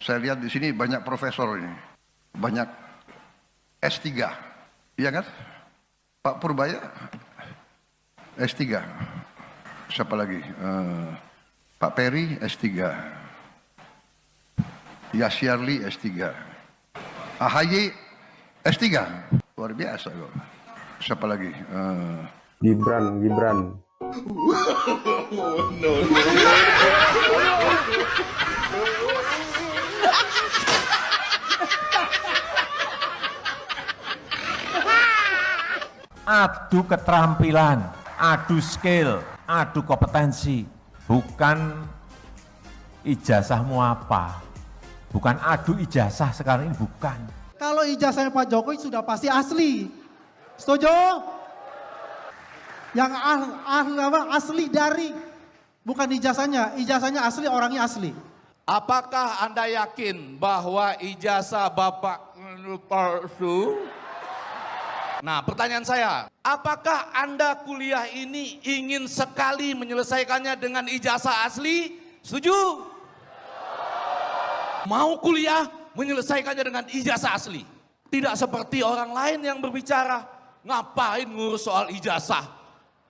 Saya lihat di sini banyak profesor ini, banyak S3, iya kan? Pak Purbaya S3, siapa lagi? Pak Peri S3, Yasyarli S3, AHY S3, luar biasa kok. Siapa lagi? Gibran. Adu keterampilan, adu skill, adu kompetensi, bukan ijazahmu apa, bukan adu ijazah sekarang ini, bukan. Kalau ijazahnya Pak Jokowi sudah pasti asli, setuju? Yang asli dari, bukan ijazahnya asli, orangnya asli. Apakah Anda yakin bahwa ijazah Bapak palsu? Nah, pertanyaan saya, apakah Anda kuliah ini ingin sekali menyelesaikannya dengan ijazah asli? Setuju? Mau kuliah menyelesaikannya dengan ijazah asli. Tidak seperti orang lain yang berbicara, ngapain ngurus soal ijazah?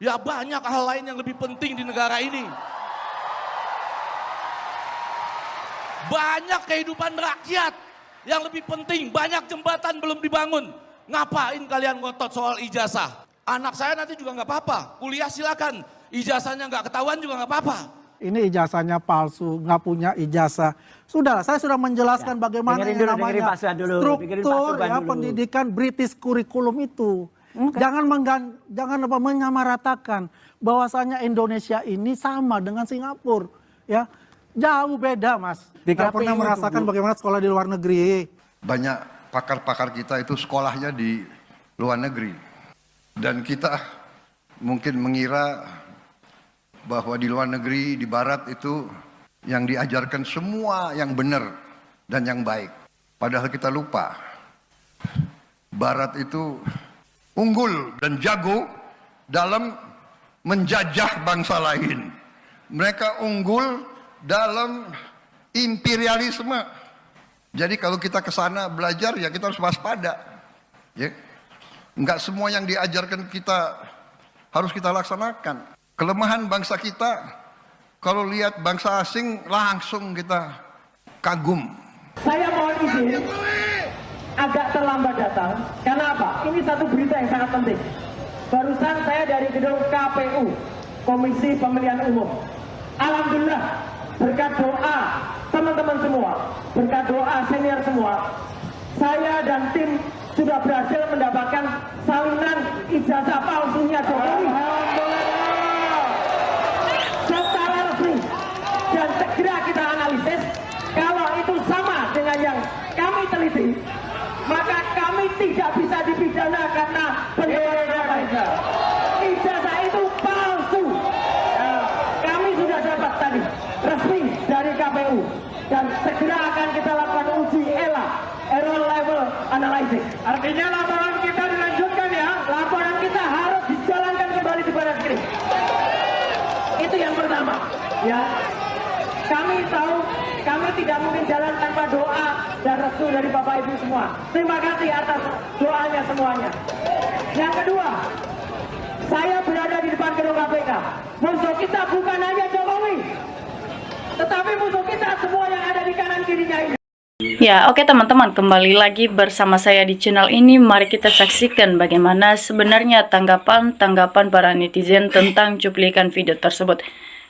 Ya banyak hal lain yang lebih penting di negara ini. Banyak kehidupan rakyat yang lebih penting, banyak jembatan belum dibangun. Ngapain kalian ngotot soal ijazah? Anak saya nanti juga nggak apa-apa, kuliah silakan. Ijazahnya nggak ketahuan juga nggak apa-apa. Ini ijazahnya palsu, nggak punya ijazah. Sudah, saya sudah menjelaskan bagaimana yang namanya struktur ya, pendidikan British Curriculum itu. Jangan menyamaratakan bahwasanya Indonesia ini sama dengan Singapura, ya jauh beda, Mas. Tidak pernah merasakan bagaimana sekolah di luar negeri. Banyak pakar-pakar kita itu sekolahnya di luar negeri. Dan kita mungkin mengira bahwa di luar negeri, di barat itu yang diajarkan semua yang benar dan yang baik. Padahal kita lupa, barat itu unggul dan jago dalam menjajah bangsa lain. Mereka unggul dalam imperialisme. Jadi kalau kita ke sana belajar, ya kita harus waspada. Ya. Enggak semua yang diajarkan kita harus kita laksanakan. Kelemahan bangsa kita, kalau lihat bangsa asing langsung kita kagum. Saya mohon izin, agak terlambat datang. Karena apa? Ini satu berita yang sangat penting. Barusan saya dari gedung KPU, Komisi Pemilihan Umum. Alhamdulillah, berkat doa teman-teman semua, berkat doa senior semua, saya dan tim sudah berhasil mendapatkan salinan ijazah palsunya Jokowi. Secara resmi, dan segera kita analisis, kalau itu sama dengan yang kami teliti, maka kami tidak bisa dipidana karena penjualan ijazah. Ijazah itu palsu. Kami sudah dapat tadi resmi dari KPU dan segera akan kita lakukan uji ELA, Error Level Analysis. Artinya laporan kita dilanjutkan ya, laporan kita harus dijalankan kembali di Barat Krim. Itu yang pertama. Ya, kami tahu kami tidak mungkin jalan tanpa doa dan restu dari Bapak Ibu semua. Terima kasih atas doanya semuanya. Yang kedua, saya berada di depan gedung KPK. Musuh kita bukan hanya Jokowi, tetapi musuh kita semua yang ada di kanan kirinya ini. Ya, oke teman-teman, kembali lagi bersama saya di channel ini. Mari kita saksikan bagaimana sebenarnya tanggapan para netizen tentang cuplikan video tersebut.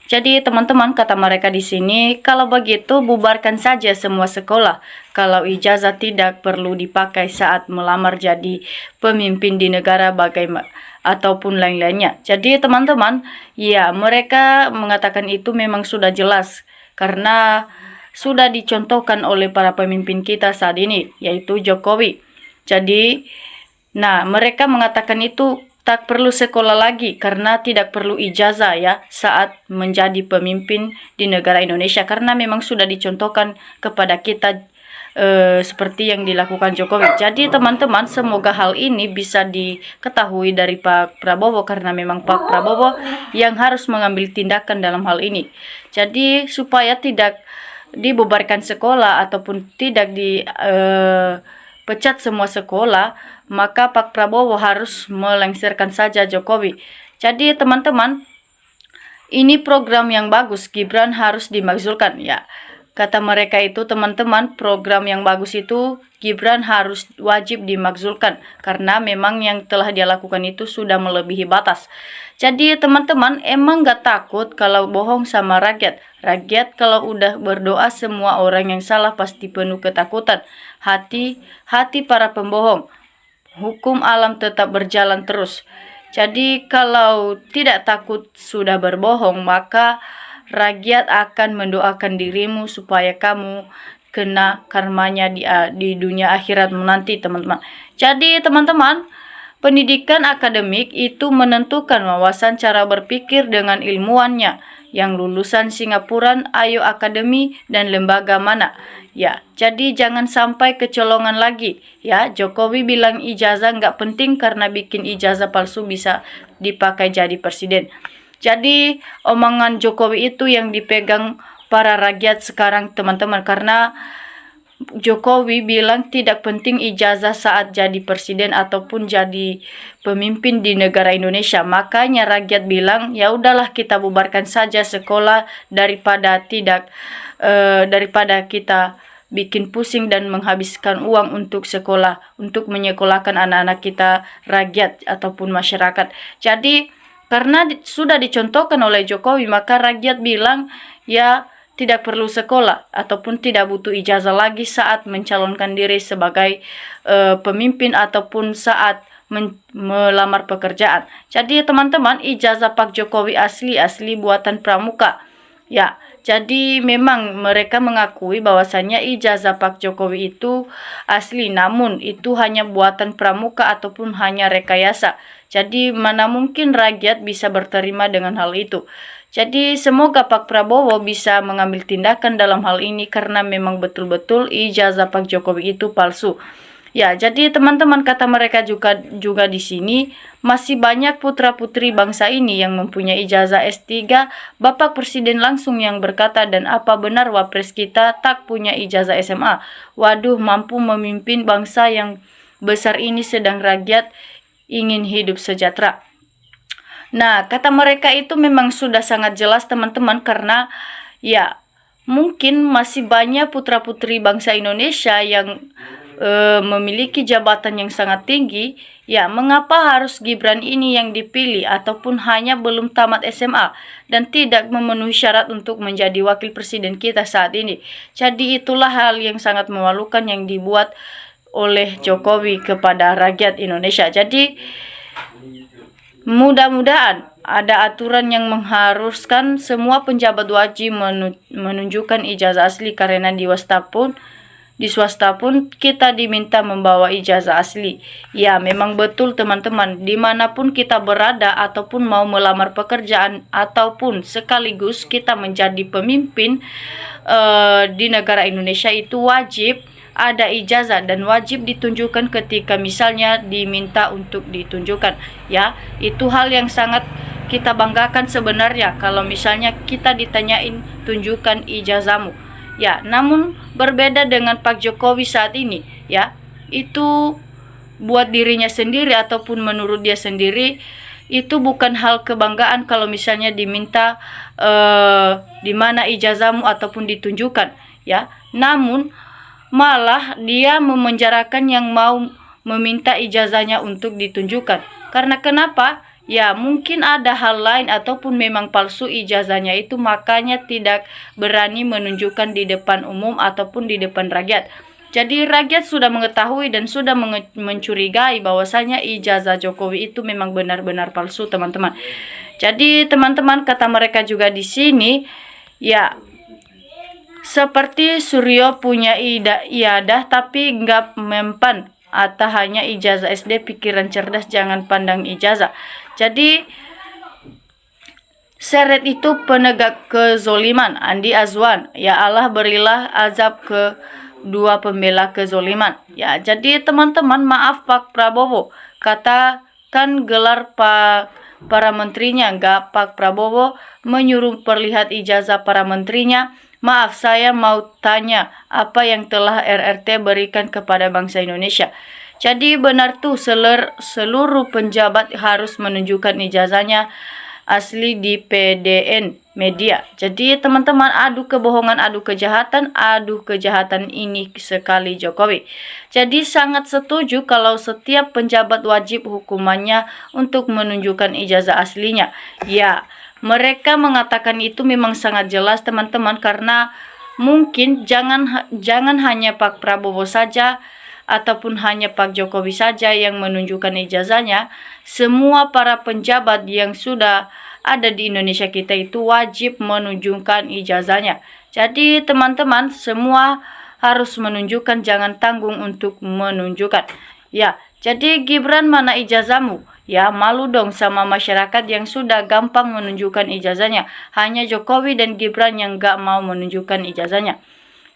Jadi teman-teman, kata mereka di sini, kalau begitu bubarkan saja semua sekolah. Kalau ijazah tidak perlu dipakai saat melamar jadi pemimpin di negara bagaimana ataupun lain-lainnya. Jadi teman-teman, ya mereka mengatakan itu memang sudah jelas karena sudah dicontohkan oleh para pemimpin kita saat ini, yaitu Jokowi. Jadi, nah mereka mengatakan itu tak perlu sekolah lagi karena tidak perlu ijazah ya saat menjadi pemimpin di negara Indonesia, karena memang sudah dicontohkan kepada kita seperti yang dilakukan Jokowi. Jadi teman-teman, semoga hal ini bisa diketahui dari Pak Prabowo, karena memang Pak Prabowo yang harus mengambil tindakan dalam hal ini. Jadi supaya tidak dibubarkan sekolah ataupun tidak dipecat semua sekolah, maka Pak Prabowo harus melengsarkan saja Jokowi. Jadi teman-teman, ini program yang bagus, Gibran harus dimakzulkan ya. Kata mereka itu teman-teman, program yang bagus itu Gibran harus wajib dimakzulkan karena memang yang telah dia lakukan itu sudah melebihi batas. Jadi teman-teman, emang gak takut kalau bohong sama rakyat. Rakyat kalau udah berdoa semua orang yang salah pasti penuh ketakutan. Hati para pembohong. Hukum alam tetap berjalan terus. Jadi kalau tidak takut sudah berbohong, maka rakyat akan mendoakan dirimu supaya kamu kena karmanya di dunia akhirat nanti, teman-teman. Jadi teman-teman, pendidikan akademik itu menentukan wawasan cara berpikir dengan ilmuannya. Yang lulusan Singapura, Ayo Akademi dan lembaga mana? Ya, jadi jangan sampai kecolongan lagi. Ya, Jokowi bilang ijazah nggak penting karena bikin ijazah palsu bisa dipakai jadi presiden. Jadi omongan Jokowi itu yang dipegang para rakyat sekarang, teman-teman, karena Jokowi bilang tidak penting ijazah saat jadi presiden ataupun jadi pemimpin di negara Indonesia. Makanya rakyat bilang ya udahlah kita bubarkan saja sekolah daripada kita bikin pusing dan menghabiskan uang untuk sekolah, untuk menyekolahkan anak-anak kita, rakyat ataupun masyarakat. Jadi karena sudah dicontohkan oleh Jokowi, maka rakyat bilang ya tidak perlu sekolah ataupun tidak butuh ijazah lagi saat mencalonkan diri sebagai pemimpin ataupun saat melamar pekerjaan. Jadi teman-teman, ijazah Pak Jokowi asli buatan pramuka. Ya, jadi memang mereka mengakui bahwasannya ijazah Pak Jokowi itu asli, namun itu hanya buatan pramuka ataupun hanya rekayasa. Jadi mana mungkin rakyat bisa berterima dengan hal itu. Jadi semoga Pak Prabowo bisa mengambil tindakan dalam hal ini karena memang betul-betul ijazah Pak Jokowi itu palsu. Ya, jadi teman-teman, kata mereka juga di sini masih banyak putra-putri bangsa ini yang mempunyai ijazah S3. Bapak Presiden langsung yang berkata, dan apa benar Wapres kita tak punya ijazah SMA? Waduh, mampu memimpin bangsa yang besar ini sedang rakyat ingin hidup sejahtera. Nah, kata mereka itu memang sudah sangat jelas teman-teman, karena ya mungkin masih banyak putra-putri bangsa Indonesia yang memiliki jabatan yang sangat tinggi. Ya, mengapa harus Gibran ini yang dipilih ataupun hanya belum tamat SMA dan tidak memenuhi syarat untuk menjadi wakil presiden kita saat ini. Jadi itulah hal yang sangat memalukan yang dibuat oleh Jokowi kepada rakyat Indonesia. Jadi mudah-mudahan ada aturan yang mengharuskan semua penjabat wajib menunjukkan ijazah asli, karena di swasta pun kita diminta membawa ijazah asli. Ya, memang betul teman-teman, dimanapun kita berada ataupun mau melamar pekerjaan ataupun sekaligus kita menjadi pemimpin di negara Indonesia itu wajib ada ijazah dan wajib ditunjukkan ketika misalnya diminta untuk ditunjukkan. Ya, itu hal yang sangat kita banggakan sebenarnya kalau misalnya kita ditanyain tunjukkan ijazahmu. Ya, namun berbeda dengan Pak Jokowi saat ini, ya, itu buat dirinya sendiri ataupun menurut dia sendiri, itu bukan hal kebanggaan kalau misalnya diminta di mana ijazahmu ataupun ditunjukkan, ya. Namun malah dia memenjarakan yang mau meminta ijazahnya untuk ditunjukkan. Karena kenapa? Ya, mungkin ada hal lain ataupun memang palsu ijazahnya itu, makanya tidak berani menunjukkan di depan umum ataupun di depan rakyat. Jadi rakyat sudah mengetahui dan sudah mencurigai bahwasanya ijazah Jokowi itu memang benar-benar palsu, teman-teman. Jadi teman-teman, kata mereka juga di sini, ya, seperti Suryo punya iyadah tapi nggak mempan, atau hanya ijazah SD, pikiran cerdas jangan pandang ijazah. Jadi seret itu penegak kezoliman, Andi Azwan. Ya Allah, berilah azab ke dua pembela kezoliman. Ya, jadi teman-teman, maaf Pak Prabowo, katakan gelar para menterinya, nggak Pak Prabowo menyuruh perlihat ijazah para menterinya. Maaf, saya mau tanya apa yang telah RRT berikan kepada bangsa Indonesia. Jadi benar tuh seluruh penjabat harus menunjukkan ijazahnya asli di PDN media. Jadi teman-teman, adu kebohongan, adu kejahatan ini sekali Jokowi. Jadi sangat setuju kalau setiap penjabat wajib hukumannya untuk menunjukkan ijazah aslinya. Ya, mereka mengatakan itu memang sangat jelas teman-teman, karena mungkin jangan hanya Pak Prabowo saja ataupun hanya Pak Jokowi saja yang menunjukkan ijazahnya. Semua para penjabat yang sudah ada di Indonesia kita itu wajib menunjukkan ijazahnya. Jadi teman-teman semua harus menunjukkan, jangan tanggung untuk menunjukkan. Ya, jadi Gibran, mana ijazahmu? Ya, malu dong sama masyarakat yang sudah gampang menunjukkan ijazahnya. Hanya Jokowi dan Gibran yang gak mau menunjukkan ijazahnya.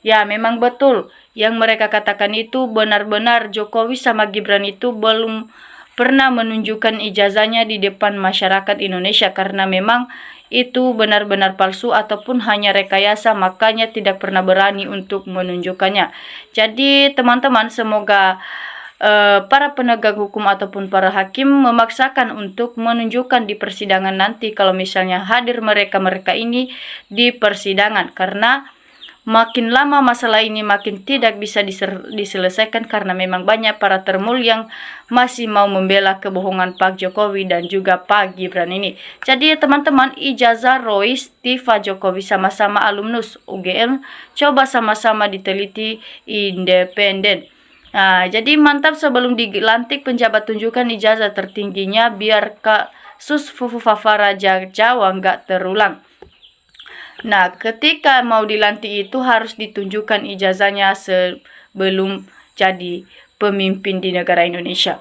Ya, memang betul yang mereka katakan itu benar-benar. Jokowi sama Gibran itu belum pernah menunjukkan ijazahnya di depan masyarakat Indonesia, karena memang itu benar-benar palsu ataupun hanya rekayasa, makanya tidak pernah berani untuk menunjukkannya. Jadi teman-teman, semoga para penegak hukum ataupun para hakim memaksakan untuk menunjukkan di persidangan nanti kalau misalnya hadir mereka ini di persidangan, karena makin lama masalah ini makin tidak bisa diselesaikan, karena memang banyak para termul yang masih mau membela kebohongan Pak Jokowi dan juga Pak Gibran ini. Jadi teman-teman, ijazah Rois, Tiva, Jokowi sama-sama alumnus UGM, coba sama-sama diteliti independen. Nah, jadi mantap, sebelum dilantik penjabat tunjukkan ijazah tertingginya biar kasus Fufu Fafaraja Jawa nggak terulang. Nah, ketika mau dilantik itu harus ditunjukkan ijazahnya sebelum jadi pemimpin di negara Indonesia.